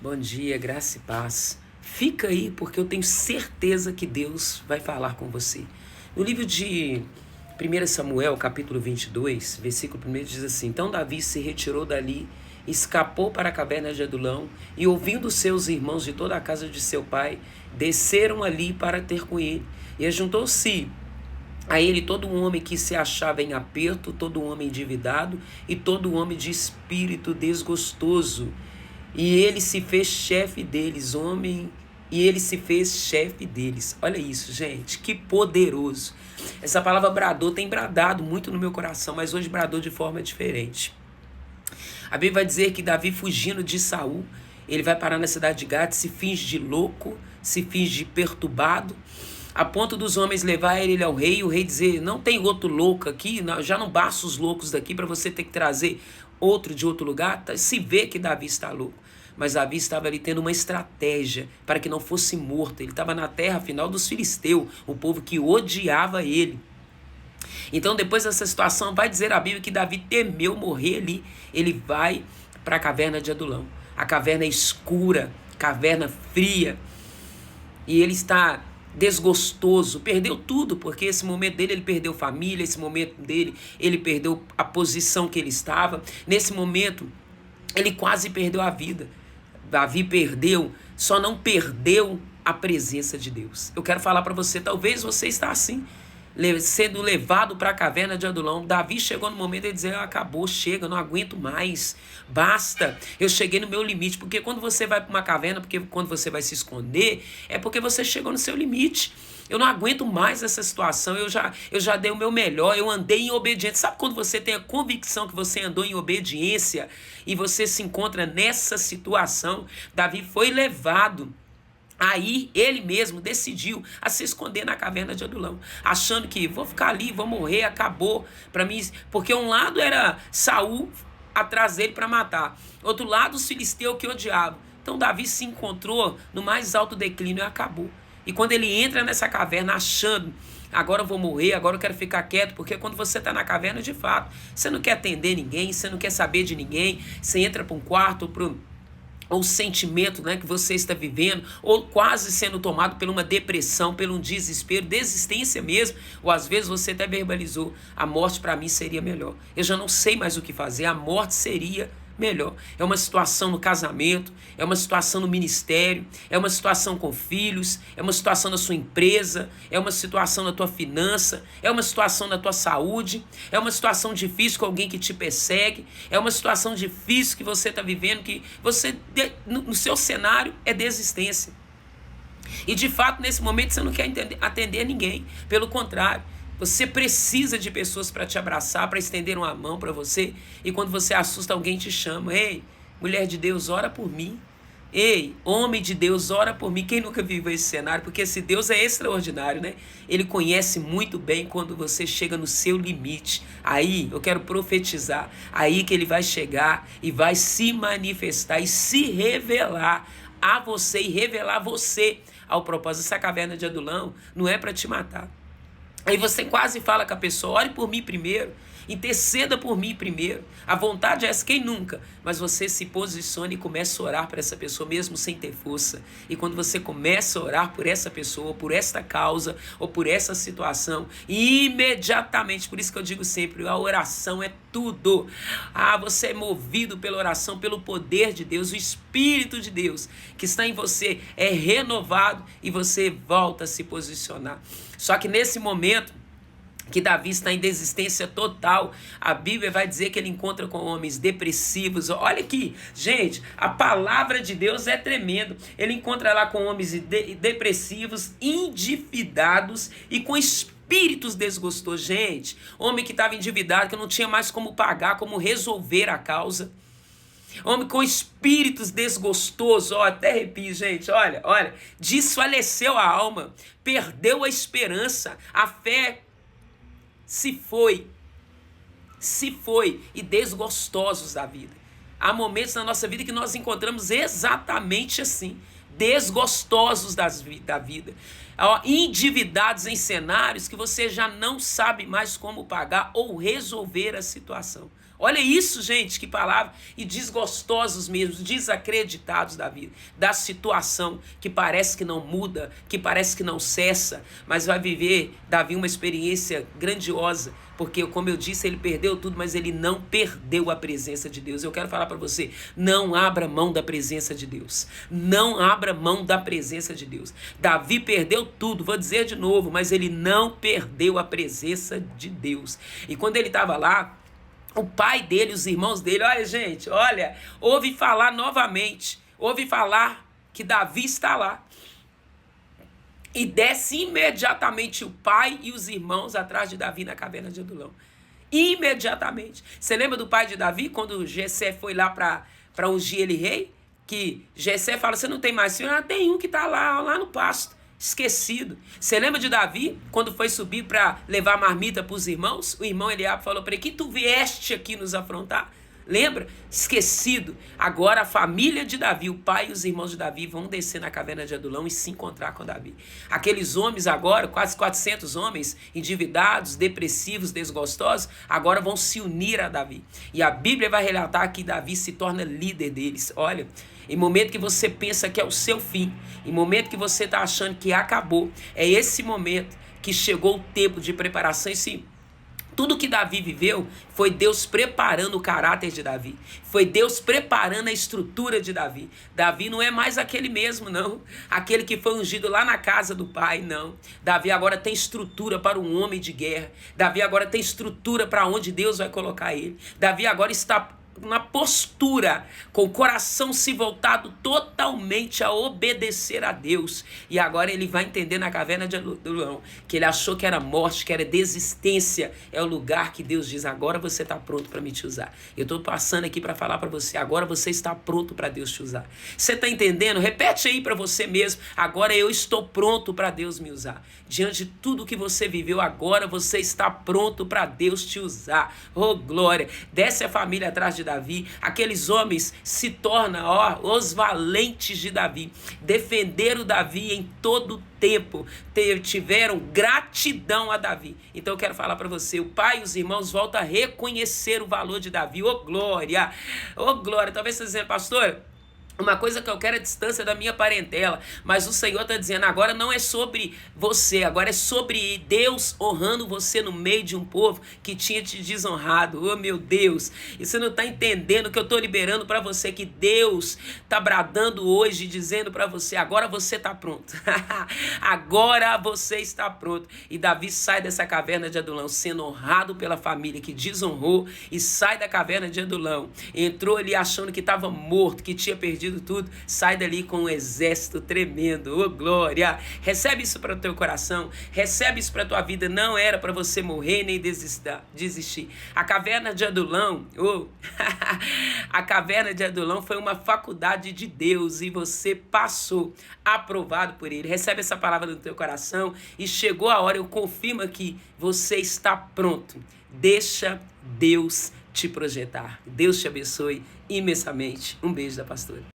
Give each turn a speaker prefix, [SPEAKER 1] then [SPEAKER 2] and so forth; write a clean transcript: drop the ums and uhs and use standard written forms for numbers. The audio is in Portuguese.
[SPEAKER 1] Bom dia, graça e paz. Fica aí porque eu tenho certeza que Deus vai falar com você. No livro de 1 Samuel, capítulo 22, versículo 1 diz assim: Então Davi se retirou dali, escapou para a caverna de Adulão, e ouvindo seus irmãos de toda a casa de seu pai, desceram ali para ter com ele. E ajuntou-se a ele todo um homem que se achava em aperto, todo um homem endividado e todo um homem de espírito desgostoso. E ele se fez chefe deles, homem, e ele se fez chefe deles. Olha isso, gente, que poderoso. Essa palavra bradou tem bradado muito no meu coração, mas hoje bradou de forma diferente. A Bíblia vai dizer que Davi, fugindo de Saul, ele vai parar na cidade de Gate, se finge de louco, se finge de perturbado, a ponto dos homens levar ele ao rei, e o rei dizer: não tem outro louco aqui, já não basta os loucos daqui para você ter que trazer outro de outro lugar. Se vê que Davi está louco. Mas Davi estava ali tendo uma estratégia para que não fosse morto. Ele estava na terra final dos filisteus, o povo que odiava ele. Então, depois dessa situação, vai dizer a Bíblia que Davi temeu morrer ali. Ele vai para a caverna de Adulão. A caverna é escura, caverna fria. E ele está desgostoso, perdeu tudo, porque esse momento dele ele perdeu família, esse momento dele ele perdeu a posição que ele estava. Nesse momento, ele quase perdeu a vida. Davi perdeu, só não perdeu a presença de Deus. Eu quero falar para você, talvez você está assim, sendo levado para a caverna de Adulão. Davi chegou no momento de dizer: acabou, chega, não aguento mais, basta, eu cheguei no meu limite. Porque quando você vai para uma caverna, porque quando você vai se esconder, é porque você chegou no seu limite. Eu não aguento mais essa situação, eu já dei o meu melhor, eu andei em obediência. Sabe quando você tem a convicção que você andou em obediência e você se encontra nessa situação? Davi foi levado. Aí ele mesmo decidiu a se esconder na caverna de Adulão, achando que vou ficar ali, vou morrer, acabou para mim, porque um lado era Saul atrás dele para matar, outro lado os filisteus que odiavam. Então Davi se encontrou no mais alto declínio e acabou. E quando ele entra nessa caverna achando: agora eu vou morrer, agora eu quero ficar quieto, porque quando você está na caverna, de fato, você não quer atender ninguém, você não quer saber de ninguém, você entra para um quarto, ou o sentimento, né, que você está vivendo, ou quase sendo tomado por uma depressão, por um desespero, desistência mesmo, ou às vezes você até verbalizou: a morte para mim seria melhor, eu já não sei mais o que fazer, a morte seria melhor. É uma situação no casamento, é uma situação no ministério, é uma situação com filhos, é uma situação na sua empresa, é uma situação na tua finança, é uma situação na tua saúde, é uma situação difícil com alguém que te persegue, é uma situação difícil que você está vivendo, que você, no seu cenário, é desistência. E de fato, nesse momento, você não quer atender ninguém, pelo contrário, você precisa de pessoas para te abraçar, para estender uma mão para você. E quando você assusta, alguém te chama: ei, mulher de Deus, ora por mim. Ei, homem de Deus, ora por mim. Quem nunca viveu esse cenário? Porque esse Deus é extraordinário, né? Ele conhece muito bem quando você chega no seu limite. Aí, eu quero profetizar, aí que ele vai chegar e vai se manifestar e se revelar a você e revelar você ao propósito. Essa caverna de Adulão não é para te matar. Aí você quase fala com a pessoa: ore por mim primeiro, interceda por mim primeiro. A vontade é essa, quem nunca? Mas você se posiciona e começa a orar por essa pessoa mesmo sem ter força. E quando você começa a orar por essa pessoa, por esta causa ou por essa situação, imediatamente, por isso que eu digo sempre, a oração é tudo. Você é movido pela oração, pelo poder de Deus, o Espírito de Deus que está em você é renovado e você volta a se posicionar. Só que nesse momento que Davi está em desistência total, a Bíblia vai dizer que ele encontra com homens depressivos. Olha aqui, gente, a palavra de Deus é tremendo. Ele encontra lá com homens depressivos, endividados e com espíritos desgostosos. Gente, homem que estava endividado, que não tinha mais como pagar, como resolver a causa. Homem com espíritos desgostosos, até arrepio, gente, olha, desfaleceu a alma, perdeu a esperança, a fé se foi, e desgostosos da vida. Há momentos na nossa vida que nós encontramos exatamente assim, desgostosos da vida, endividados em cenários que você já não sabe mais como pagar ou resolver a situação. Olha isso, gente, que palavra. E desgostosos mesmo, desacreditados da vida, da situação que parece que não muda, que parece que não cessa, mas vai viver, Davi, uma experiência grandiosa, porque, como eu disse, ele perdeu tudo, mas ele não perdeu a presença de Deus. Eu quero falar para você, não abra mão da presença de Deus. Não abra mão da presença de Deus. Davi perdeu tudo, vou dizer de novo, mas ele não perdeu a presença de Deus. E quando ele estava lá, o pai dele, os irmãos dele, olha, gente, olha, ouve falar novamente, ouve falar que Davi está lá. E desce imediatamente o pai e os irmãos atrás de Davi na caverna de Adulão. Imediatamente. Você lembra do pai de Davi, quando Jessé foi lá para ungir ele rei? Que Jessé fala, você não tem mais filho? Ah, tem um que está lá no pasto, esquecido. Você lembra de Davi, quando foi subir para levar marmita para os irmãos? O irmão Eliabe falou para ele, que tu vieste aqui nos afrontar? Lembra? Esquecido. Agora a família de Davi, o pai e os irmãos de Davi vão descer na caverna de Adulão e se encontrar com Davi. Aqueles homens agora, quase 400 homens, endividados, depressivos, desgostosos, agora vão se unir a Davi. E a Bíblia vai relatar que Davi se torna líder deles. Olha, em momento que você pensa que é o seu fim, em momento que você está achando que acabou, é esse momento que chegou o tempo de preparação. Tudo que Davi viveu foi Deus preparando o caráter de Davi. Foi Deus preparando a estrutura de Davi. Davi não é mais aquele mesmo, não. Aquele que foi ungido lá na casa do pai, não. Davi agora tem estrutura para um homem de guerra. Davi agora tem estrutura para onde Deus vai colocar ele. Davi agora está na postura, com o coração se voltado totalmente a obedecer a Deus. E agora ele vai entender na caverna de Adulão que ele achou que era morte, que era desistência. É o lugar que Deus diz, agora você está pronto para me te usar. Eu estou passando aqui para falar para você, agora você está pronto para Deus te usar. Você está entendendo? Repete aí para você mesmo, agora eu estou pronto para Deus me usar. Diante de tudo que você viveu, agora você está pronto para Deus te usar. Oh, glória! Desce a família atrás de Davi, aqueles homens se tornam os valentes de Davi, defenderam Davi em todo o tempo, tiveram gratidão a Davi. Então eu quero falar para você, o pai e os irmãos voltam a reconhecer o valor de Davi. Oh glória, talvez você dizendo, pastor, uma coisa que eu quero é a distância da minha parentela, mas o Senhor está dizendo, agora não é sobre você, agora é sobre Deus honrando você no meio de um povo que tinha te desonrado. Oh meu Deus, e você não está entendendo que eu estou liberando para você, que Deus está bradando hoje, dizendo para você, agora você está pronto. Agora você está pronto. E Davi sai dessa caverna de Adulão sendo honrado pela família que desonrou, e sai da caverna de Adulão, entrou ali achando que estava morto, que tinha perdido tudo, sai dali com um exército tremendo. Oh glória, recebe isso para o teu coração, recebe isso para a tua vida. Não era para você morrer nem desistir. A caverna de Adulão, a caverna de Adulão foi uma faculdade de Deus e você passou, aprovado por ele. Recebe essa palavra no teu coração e chegou a hora, eu confirmo que você está pronto. Deixa Deus te projetar. Deus te abençoe imensamente. Um beijo da pastora.